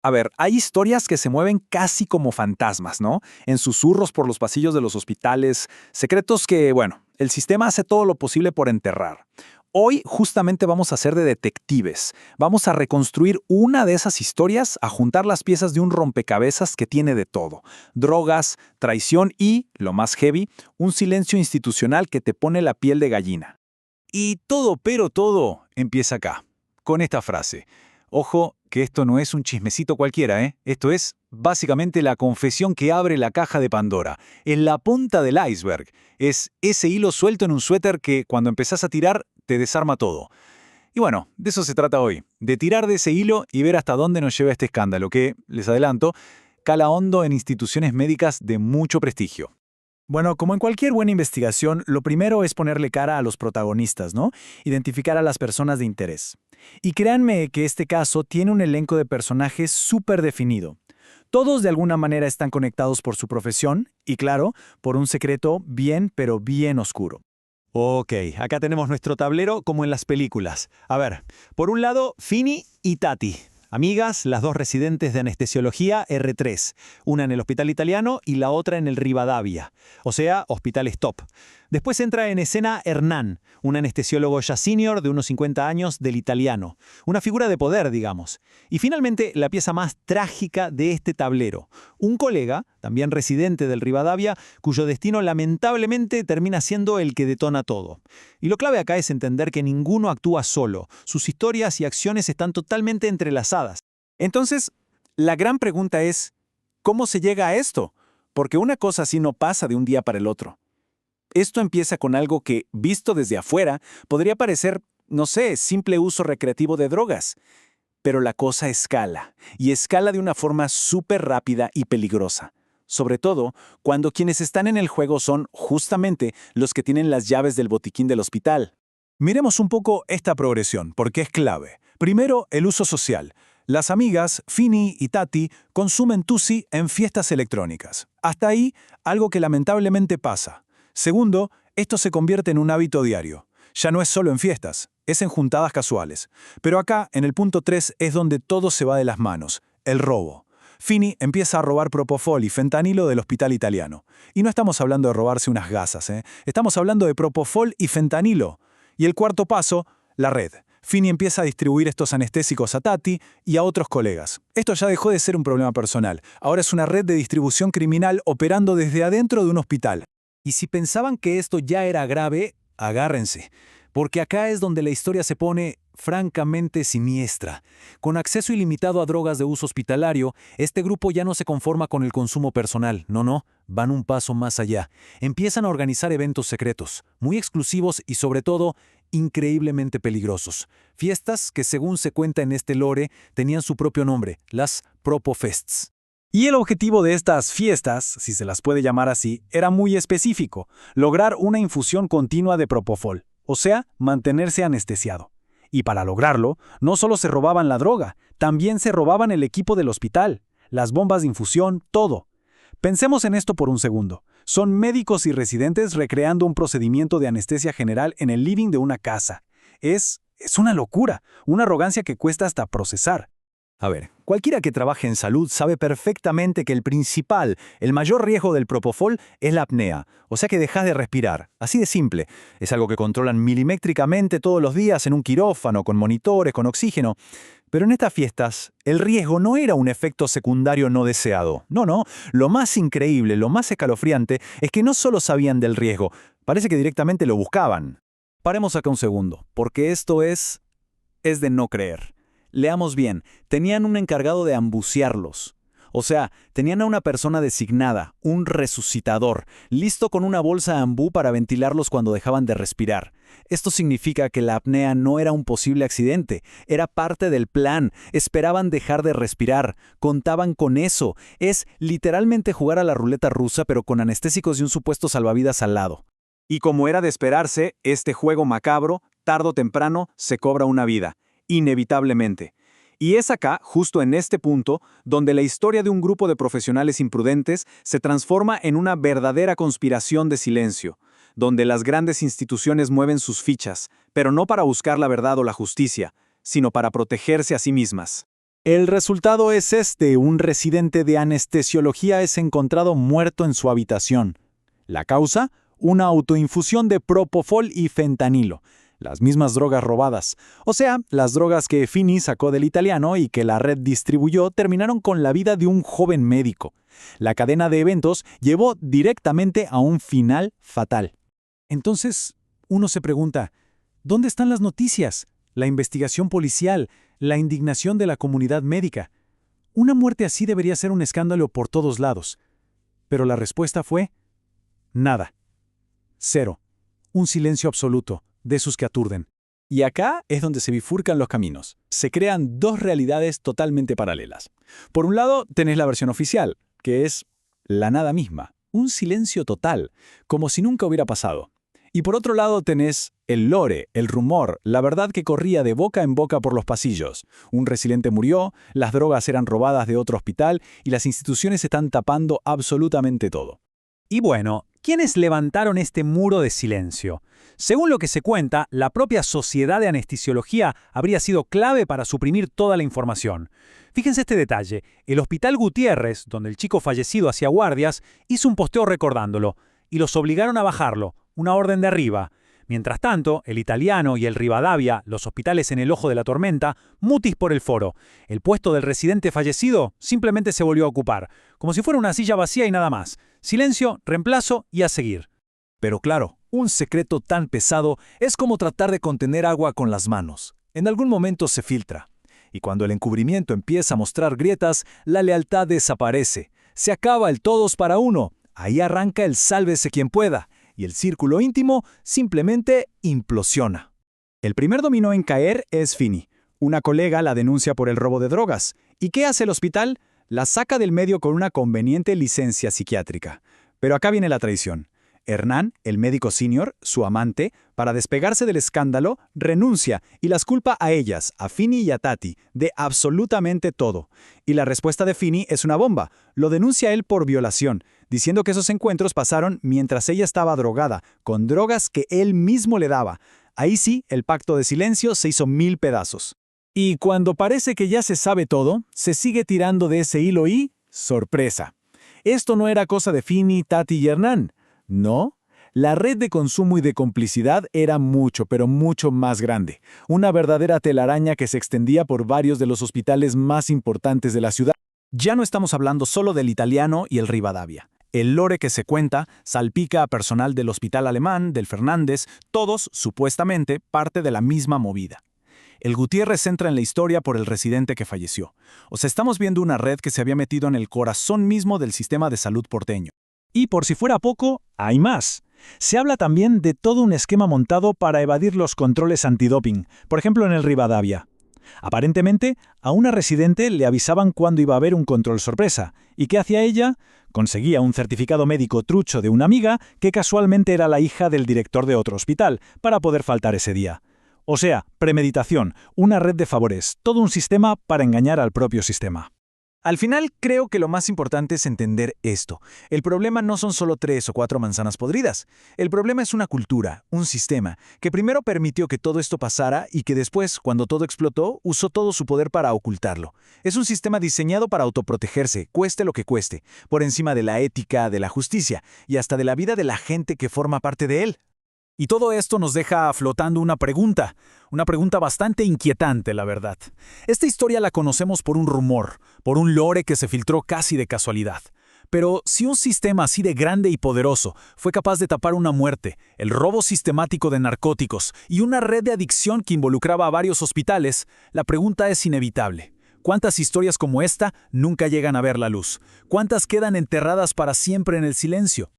A ver, hay historias que se mueven casi como fantasmas, ¿no? En susurros por los pasillos de los hospitales, secretos que, bueno, el sistema hace todo lo posible por enterrar. Hoy justamente vamos a ser de detectives. Vamos a reconstruir una de esas historias, a juntar las piezas de un rompecabezas que tiene de todo. Drogas, traición y, lo más heavy, un silencio institucional que te pone la piel de gallina. Y todo, pero todo, empieza acá, con esta frase. Ojo, que esto no es un chismecito cualquiera, ¿eh? Esto es básicamente la confesión que abre la caja de Pandora. Es la punta del iceberg. Es ese hilo suelto en un suéter que, cuando empezás a tirar, te desarma todo. Y bueno, de eso se trata hoy, de tirar de ese hilo y ver hasta dónde nos lleva este escándalo que, les adelanto, cala hondo en instituciones médicas de mucho prestigio. Bueno, como en cualquier buena investigación, lo primero es ponerle cara a los protagonistas, ¿no? Identificar a las personas de interés. Y créanme que este caso tiene un elenco de personajes súper definido. Todos de alguna manera están conectados por su profesión y, claro, por un secreto bien, pero bien oscuro. Ok, acá tenemos nuestro tablero como en las películas. A ver, por un lado, Fini y Tati. Amigas, las dos residentes de anestesiología R3, una en el Hospital Italiano y la otra en el Rivadavia, o sea, hospitales top. Después entra en escena Hernán, un anestesiólogo ya senior de unos 50 años del Italiano, una figura de poder, digamos. Y finalmente, la pieza más trágica de este tablero, un colega, también residente del Rivadavia, cuyo destino lamentablemente termina siendo el que detona todo. Y lo clave acá es entender que ninguno actúa solo, sus historias y acciones están totalmente entrelazadas. Entonces, la gran pregunta es, ¿cómo se llega a esto? Porque una cosa así no pasa de un día para el otro. Esto empieza con algo que, visto desde afuera, podría parecer, no sé, simple uso recreativo de drogas. Pero la cosa escala, y escala de una forma súper rápida y peligrosa. Sobre todo, cuando quienes están en el juego son, justamente, los que tienen las llaves del botiquín del hospital. Miremos un poco esta progresión, porque es clave. Primero, el uso social. Las amigas, Fini y Tati, consumen Tusi en fiestas electrónicas. Hasta ahí, algo que lamentablemente pasa. Segundo, esto se convierte en un hábito diario. Ya no es solo en fiestas, es en juntadas casuales. Pero acá, en el punto 3, es donde todo se va de las manos, el robo. Fini empieza a robar propofol y fentanilo del Hospital Italiano. Y no estamos hablando de robarse unas gasas, ¿eh? Estamos hablando de propofol y fentanilo. Y el cuarto paso, la red. Fini empieza a distribuir estos anestésicos a Tati y a otros colegas. Esto ya dejó de ser un problema personal. Ahora es una red de distribución criminal operando desde adentro de un hospital. Y si pensaban que esto ya era grave, agárrense, porque acá es donde la historia se pone francamente siniestra. Con acceso ilimitado a drogas de uso hospitalario, este grupo ya no se conforma con el consumo personal, no, van un paso más allá. Empiezan a organizar eventos secretos, muy exclusivos y sobre todo, increíblemente peligrosos. Fiestas que, según se cuenta en este lore, tenían su propio nombre, las Propofests. Y el objetivo de estas fiestas, si se las puede llamar así, era muy específico, lograr una infusión continua de propofol, o sea, mantenerse anestesiado. Y para lograrlo, no solo se robaban la droga, también se robaban el equipo del hospital, las bombas de infusión, todo. Pensemos en esto por un segundo. Son médicos y residentes recreando un procedimiento de anestesia general en el living de una casa. Es una locura, una arrogancia que cuesta hasta procesar. A ver, cualquiera que trabaje en salud sabe perfectamente que el mayor riesgo del propofol es la apnea, o sea que dejas de respirar. Así de simple. Es algo que controlan milimétricamente todos los días en un quirófano, con monitores, con oxígeno. Pero en estas fiestas, el riesgo no era un efecto secundario no deseado. No. Lo más increíble, lo más escalofriante, es que no solo sabían del riesgo, parece que directamente lo buscaban. Paremos acá un segundo, porque esto es de no creer. Leamos bien, tenían un encargado de ambucearlos. O sea, tenían a una persona designada, un resucitador, listo con una bolsa ambú para ventilarlos cuando dejaban de respirar. Esto significa que la apnea no era un posible accidente, era parte del plan, esperaban dejar de respirar, contaban con eso. Es literalmente jugar a la ruleta rusa pero con anestésicos y un supuesto salvavidas al lado. Y como era de esperarse, este juego macabro, tarde o temprano, se cobra una vida. Inevitablemente. Y es acá, justo en este punto, donde la historia de un grupo de profesionales imprudentes se transforma en una verdadera conspiración de silencio, donde las grandes instituciones mueven sus fichas, pero no para buscar la verdad o la justicia, sino para protegerse a sí mismas. El resultado es este: un residente de anestesiología es encontrado muerto en su habitación. ¿La causa? Una autoinfusión de propofol y fentanilo, las mismas drogas robadas. O sea, las drogas que Finney sacó del italiano y que la red distribuyó terminaron con la vida de un joven médico. La cadena de eventos llevó directamente a un final fatal. Entonces, uno se pregunta, ¿dónde están las noticias? La investigación policial, la indignación de la comunidad médica. Una muerte así debería ser un escándalo por todos lados. Pero la respuesta fue: nada. Cero. Un silencio absoluto, de esos que aturden. Y acá es donde se bifurcan los caminos. Se crean dos realidades totalmente paralelas. Por un lado, tenés la versión oficial, que es la nada misma, un silencio total, como si nunca hubiera pasado. Y por otro lado tenés el lore, el rumor, la verdad que corría de boca en boca por los pasillos. Un residente murió, las drogas eran robadas de otro hospital y las instituciones están tapando absolutamente todo. Y bueno, ¿quiénes levantaron este muro de silencio? Según lo que se cuenta, la propia Sociedad de Anestesiología habría sido clave para suprimir toda la información. Fíjense este detalle: el Hospital Gutiérrez, donde el chico fallecido hacía guardias, hizo un posteo recordándolo, y los obligaron a bajarlo, una orden de arriba. Mientras tanto, el Italiano y el Rivadavia, los hospitales en el ojo de la tormenta, mutis por el foro. El puesto del residente fallecido simplemente se volvió a ocupar, como si fuera una silla vacía y nada más. Silencio, reemplazo y a seguir. Pero claro, un secreto tan pesado es como tratar de contener agua con las manos. En algún momento se filtra. Y cuando el encubrimiento empieza a mostrar grietas, la lealtad desaparece. Se acaba el todos para uno. Ahí arranca el sálvese quien pueda. Y el círculo íntimo simplemente implosiona. El primer dominó en caer es Finney. Una colega la denuncia por el robo de drogas. ¿Y qué hace el hospital? La saca del medio con una conveniente licencia psiquiátrica. Pero acá viene la traición. Hernán, el médico senior, su amante, para despegarse del escándalo, renuncia y las culpa a ellas, a Finney y a Tati, de absolutamente todo. Y la respuesta de Finney es una bomba. Lo denuncia él por violación, diciendo que esos encuentros pasaron mientras ella estaba drogada, con drogas que él mismo le daba. Ahí sí, el pacto de silencio se hizo 1000 pedazos. Y cuando parece que ya se sabe todo, se sigue tirando de ese hilo y ¡sorpresa! Esto no era cosa de Finney, Tati y Hernán. No, la red de consumo y de complicidad era mucho, pero mucho más grande. Una verdadera telaraña que se extendía por varios de los hospitales más importantes de la ciudad. Ya no estamos hablando solo del Italiano y el Rivadavia. El lore que se cuenta salpica a personal del Hospital Alemán, del Fernández, todos, supuestamente, parte de la misma movida. El Gutiérrez entra en la historia por el residente que falleció. O sea, estamos viendo una red que se había metido en el corazón mismo del sistema de salud porteño. Y por si fuera poco, hay más. Se habla también de todo un esquema montado para evadir los controles antidoping, por ejemplo en el Rivadavia. Aparentemente, a una residente le avisaban cuándo iba a haber un control sorpresa. ¿Y qué hacía ella? Conseguía un certificado médico trucho de una amiga que casualmente era la hija del director de otro hospital, para poder faltar ese día. O sea, premeditación, una red de favores, todo un sistema para engañar al propio sistema. Al final, creo que lo más importante es entender esto. El problema no son solo 3 o 4 manzanas podridas. El problema es una cultura, un sistema, que primero permitió que todo esto pasara y que después, cuando todo explotó, usó todo su poder para ocultarlo. Es un sistema diseñado para autoprotegerse, cueste lo que cueste, por encima de la ética, de la justicia y hasta de la vida de la gente que forma parte de él. Y todo esto nos deja flotando una pregunta bastante inquietante, la verdad. Esta historia la conocemos por un rumor, por un lore que se filtró casi de casualidad. Pero si un sistema así de grande y poderoso fue capaz de tapar una muerte, el robo sistemático de narcóticos y una red de adicción que involucraba a varios hospitales, la pregunta es inevitable. ¿Cuántas historias como esta nunca llegan a ver la luz? ¿Cuántas quedan enterradas para siempre en el silencio?